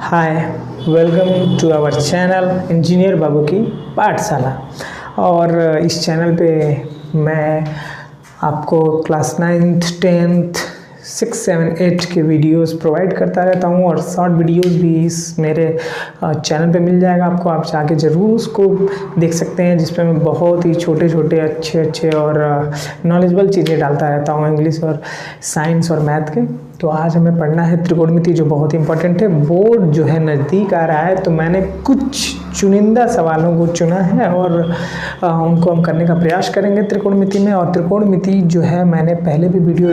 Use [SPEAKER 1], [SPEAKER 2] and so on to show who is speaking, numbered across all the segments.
[SPEAKER 1] Hi, welcome to our channel engineer बाबू की पाठशाला। और इस चैनल पे मैं आपको क्लास 9th 10th 6, 7, 8 के वीडियोस प्रोवाइड करता रहता हूँ और शॉर्ट वीडियोस भी इस मेरे चैनल पे मिल जाएगा आपको। आप जाके ज़रूर उसको देख सकते हैं, जिस पे मैं बहुत ही छोटे छोटे अच्छे और नॉलेजेबल चीज़ें डालता रहता हूँ, इंग्लिश और साइंस और मैथ के। तो आज हमें पढ़ना है त्रिकोणमिति, जो बहुत इंपॉर्टेंट है। बोर्ड जो है नज़दीक आ रहा है, तो मैंने कुछ चुनिंदा सवालों को चुना है और उनको हम करने का प्रयास करेंगे त्रिकोणमिति में। और त्रिकोणमिति जो है मैंने पहले भी वीडियो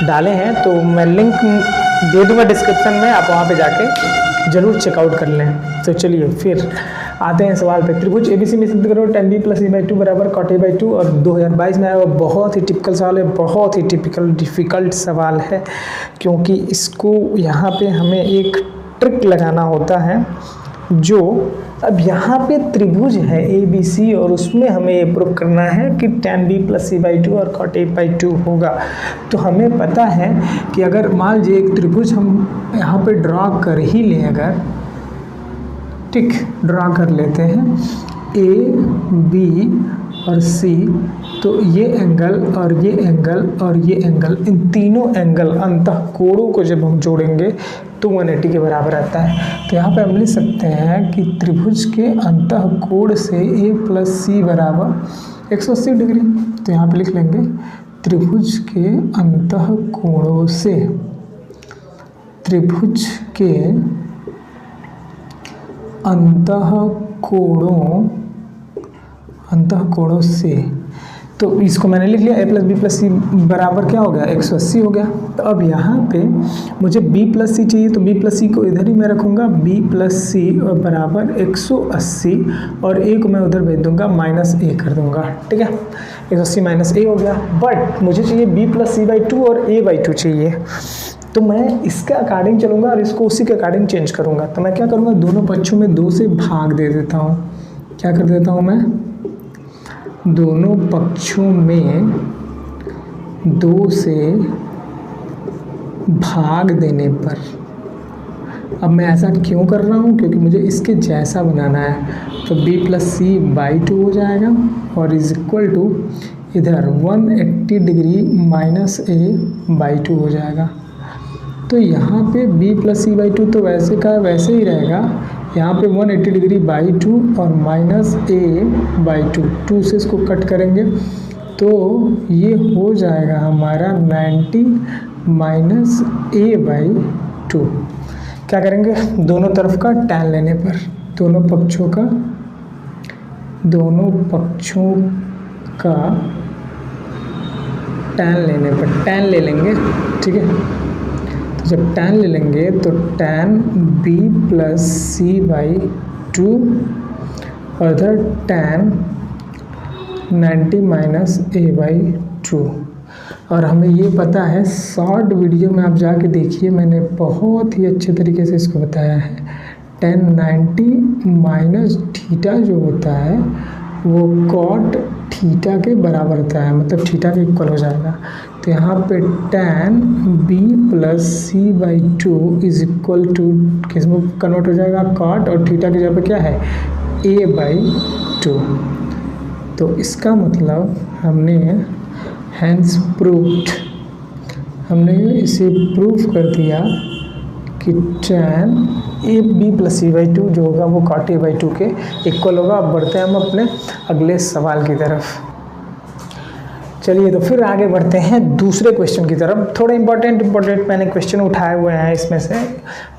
[SPEAKER 1] डाले हैं, तो मैं लिंक दे दूंगा डिस्क्रिप्शन में, आप वहाँ पे जाके ज़रूर चेकआउट कर लें। तो चलिए फिर आते हैं सवाल पे। त्रिभुज एबीसी में सिद्ध करो tan b + c/2 बराबर cot a/2। और 2022 में आया हुआ बहुत ही टिपिकल सवाल है, बहुत ही डिफ़िकल्ट सवाल है, क्योंकि इसको यहाँ पे हमें एक ट्रिक लगाना होता है। जो अब यहाँ पे त्रिभुज है ABC और उसमें हमें ये प्रूव करना है कि tan b + c/2 और cot a/2 होगा। तो हमें पता है कि अगर मान लीजिए एक त्रिभुज हम यहाँ पे ड्रा कर ही लें, अगर ठीक ड्रा कर लेते हैं A, B और C, तो ये एंगल और ये एंगल और ये एंगल, इन तीनों एंगल अंतःकोणों को जब हम जोड़ेंगे तो 180 के बराबर आता है। तो यहाँ पे हम लिख सकते हैं कि त्रिभुज के अंतःकोण से A + C बराबर 180 डिग्री। तो यहाँ पे लिख लेंगे त्रिभुज के अंतःकोणों से, त्रिभुज के अंतःकोणों से। तो इसको मैंने लिख लिया, A + B + C बराबर क्या हो गया, 180 हो गया। तो अब यहाँ पे मुझे B + C चाहिए, तो B + C को इधर ही मैं रखूँगा, B + C बराबर 180 और A को मैं उधर भेज दूँगा, -A कर दूँगा। ठीक है, 180 - A हो गया। बट मुझे चाहिए B + C/2 और A/2 चाहिए, तो मैं इसके अकॉर्डिंग चलूँगा और इसको उसी के अकॉर्डिंग चेंज करूँगा। तो मैं क्या करूँगा, दोनों पक्षों में 2 से भाग दे देता हूँ। क्या कर देता हूँ मैं, दोनों पक्षों में 2 से भाग देने पर। अब मैं ऐसा क्यों कर रहा हूँ, क्योंकि मुझे इसके जैसा बनाना है। तो B + C/2 हो जाएगा और इज इक्वल टू इधर 180 डिग्री -A/2 हो जाएगा। तो यहाँ पे B + C/2 तो वैसे का वैसे ही रहेगा, यहाँ पे 180 डिग्री /2 और -A/2, 2 से इसको कट करेंगे तो ये हो जाएगा हमारा 90 - A/2। क्या करेंगे, दोनों तरफ का tan लेने पर, दोनों पक्षों का tan लेने पर tan ले लेंगे। ठीक है, जब tan ले लेंगे तो tan B + C/2 और इधर tan 90 - A/2। और हमें ये पता है, शॉर्ट वीडियो में आप जाके देखिए, मैंने बहुत ही अच्छे तरीके से इसको बताया है। tan 90 - थीटा जो होता है वो cot थीटा के बराबर होता है, मतलब थीटा के इक्वल हो जाएगा। तो यहाँ पे tan B + C/2 is equal to किस में कन्वर्ट हो जाएगा, cot, और थीटा की जगह पे क्या है, A/2। तो इसका मतलब हमने हैंस प्रूव्ड, हमने इसे प्रूव कर दिया कि tan B + C/2 जो होगा वो cot A/2 के इक्वल होगा। अब बढ़ते हैं हम अपने अगले सवाल की तरफ। चलिए, तो फिर आगे बढ़ते हैं दूसरे क्वेश्चन की तरफ। थोड़े इंपॉर्टेंट मैंने क्वेश्चन उठाए हुए हैं इसमें से,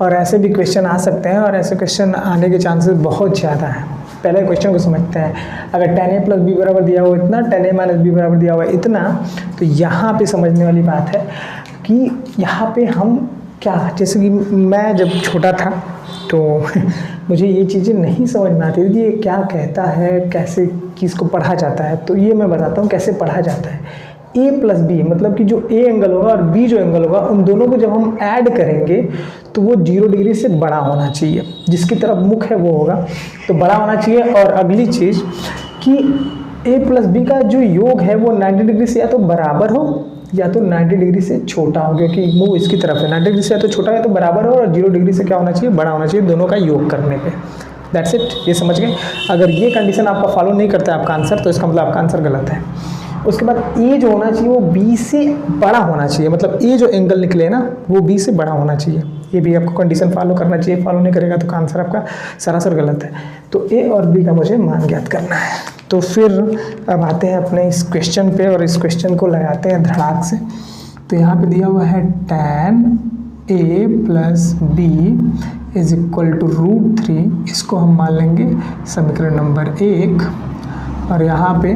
[SPEAKER 1] और ऐसे भी क्वेश्चन आ सकते हैं, और ऐसे क्वेश्चन आने के चांसेस बहुत ज़्यादा हैं। पहले क्वेश्चन को समझते हैं। अगर tan A + B बराबर दिया हुआ इतना, tan A - B बराबर दिया हुआ इतना, तो यहाँ पे समझने वाली बात है कि यहाँ पे हम क्या, जैसे कि मैं जब छोटा था तो मुझे ये चीज़ें नहीं समझ में आती थी, ये क्या कहता है, कैसे किसको पढ़ा जाता है। तो ये मैं बताता हूँ कैसे पढ़ा जाता है। A + B मतलब कि जो A एंगल होगा और B जो एंगल होगा, उन दोनों को जब हम ऐड करेंगे तो वो 0 डिग्री से बड़ा होना चाहिए, जिसकी तरफ मुख है वो होगा, तो बड़ा होना चाहिए। और अगली चीज़ कि A + B का जो योग है वो 90 डिग्री से या तो बराबर हो या तो 90 डिग्री से छोटा हो, क्योंकि मूव इसकी तरफ है। 90 डिग्री से या तो छोटा है तो बराबर हो, और 0 डिग्री से क्या होना चाहिए, बड़ा होना चाहिए, दोनों का योग करने पे। दैट्स इट, ये समझ गए। अगर ये कंडीशन आपका फॉलो नहीं करता है आपका आंसर, तो इसका मतलब आपका आंसर गलत है। उसके बाद ए जो होना चाहिए वो बी से बड़ा होना चाहिए, मतलब ए जो एंगल निकले ना वो बी से बड़ा होना चाहिए। ये भी आपको कंडीशन फॉलो करना चाहिए, फॉलो नहीं करेगा तो आंसर आपका सरासर गलत है। तो ए और बी का मुझे मान ज्ञात करना है। तो फिर अब आते हैं अपने इस क्वेश्चन पे, और इस क्वेश्चन को लगाते हैं धड़ाक से। तो यहाँ पे दिया हुआ है tan a plus B is equal to √3, इसको हम मान लेंगे समीकरण नंबर 1। और यहाँ पे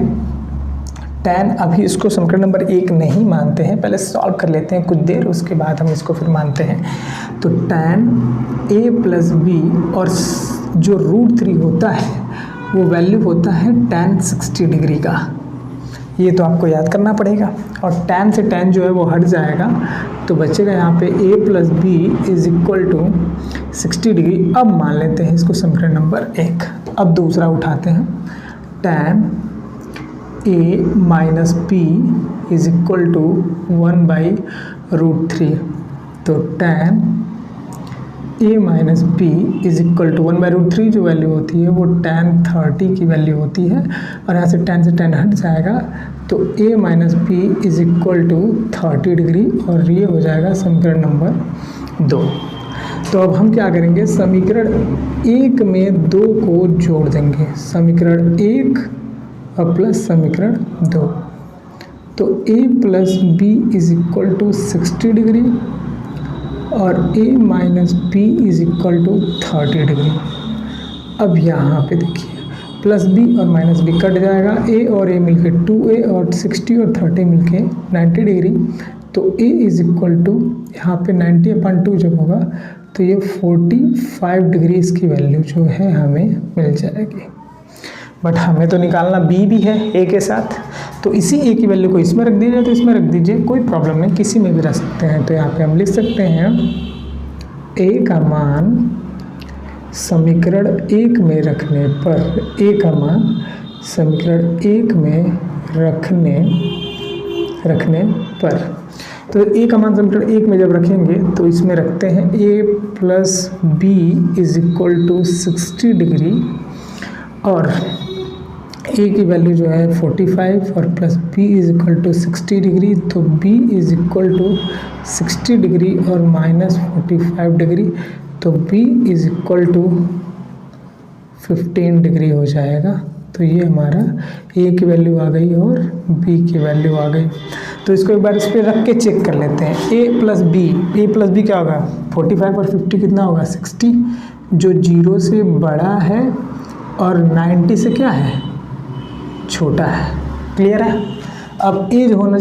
[SPEAKER 1] tan, अभी इसको समीकरण नंबर 1 नहीं मानते हैं, पहले सॉल्व कर लेते हैं कुछ देर, उसके बाद हम इसको फिर मानते हैं। तो tan a प्लस बी, और जो √3 होता है वो वैल्यू होता है tan 60 डिग्री का, ये तो आपको याद करना पड़ेगा। और tan से tan जो है वो हट जाएगा, तो बचेगा यहाँ पे a plus B is equal to 60 degree. अब मान लेते हैं इसको समीकरण नंबर 1। अब दूसरा उठाते हैं, tan a minus B is equal to 1/√3। तो tan a minus B is equal to 1/√3 जो वैल्यू होती है वो tan 30 की वैल्यू होती है, और यहाँ से tan हट जाएगा, तो a minus B is equal to 30 degree, और ये हो जाएगा समीकरण नंबर 2। तो अब हम क्या करेंगे, समीकरण 1 में 2 को जोड़ देंगे, समीकरण 1 और प्लस समीकरण 2। तो a plus B is equal to 60 degree और a minus B is equal to 30 degree. अब यहाँ पे देखिए प्लस बी और माइनस बी कट जाएगा, a और a मिलके 2a, और 60 और 30 मिलके 90 डिग्री। तो a इज इक्वल टू यहाँ पे 90/2 जब होगा तो ये 45 डिग्री इसकी वैल्यू जो है हमें मिल जाएगी। बट हमें तो निकालना b भी है a के साथ, तो इसी a की वैल्यू को इसमें रख दीजिए, तो इसमें रख दीजिए, कोई प्रॉब्लम नहीं, किसी में भी रख सकते हैं। तो यहाँ पे हम लिख सकते हैं a का मान समीकरण 1 में रखने पर, a का मान समीकरण 1 में रखने पर, तो a का मान समीकरण 1 में जब रखेंगे तो इसमें रखते हैं a plus B is equal to 60 degree, और a की वैल्यू जो है 45 और plus b is equal to 60 degree. तो b is equal to 60 degree और माइनस 45 डिग्री, तो b is equal to 15 degree हो जाएगा। तो ये हमारा a की वैल्यू आ गई और b की वैल्यू आ गई। तो इसको एक बार इस पर रख के चेक कर लेते हैं। a प्लस बी क्या होगा, 45 और 50 कितना होगा, 60, जो 0 से बड़ा है और 90 से क्या है, छोटा है। क्लियर है। अब a जो होना